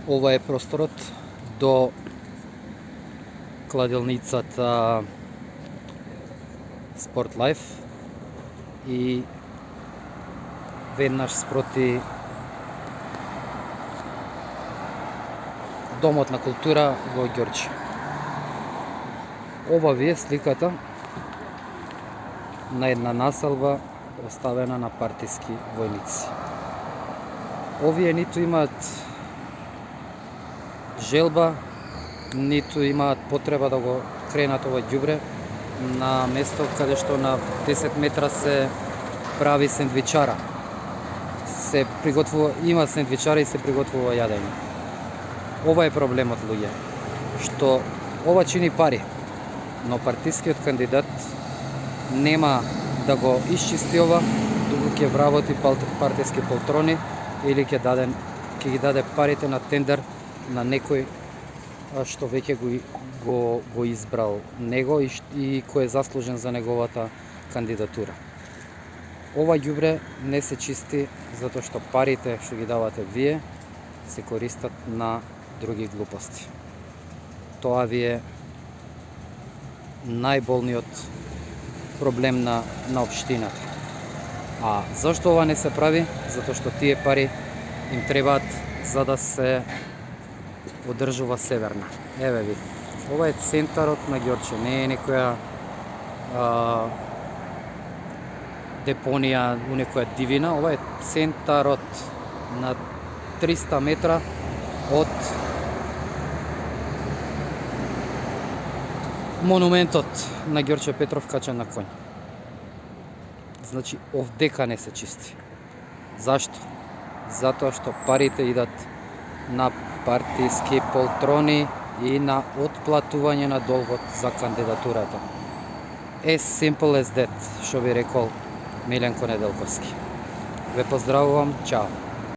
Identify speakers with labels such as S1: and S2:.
S1: Ова е просторот до кладилницата Sport Life и веднаш спроти Домот на култура во Ѓорче. Ова ви е сликата на една населба оставена на партиски војници. Овие ниту имаат желба, ниту имаат потреба да го кренат ова ѓубре на место каде што на 10 метра се прави сендвичара. Се приготвува, има сендвичара и се приготвува јадење. Ова е проблемот, луѓе, што ова чини пари, но партискиот кандидат нема да го исчисти ова, дуго ќе вработи партиски полтрони или ќе ги даде парите на тендер на некој што веќе го избрал него и кој е заслужен за неговата кандидатура. Ова ѓубре не се чисти затоа што парите што ги давате вие се користат на други глупости. Тоа ви е најболниот проблем на општината. А зашто ова не се прави? Затоа што тие пари им требаат за да се одржува Северна. Еве ви. Ова е центарот на Ѓорче, не е некоја депонија у некоја дивина. Ова е центарот на 300 метра од монументот на Ѓорче Петров качен на коњ. Значи, овдека не се чисти. Зашто? Затоа што парите идат на партиски полтрони и на отплатување на долгот за кандидатурата. As simple as that, што би рекол Миленко Неделковски. Ве поздравувам, чао!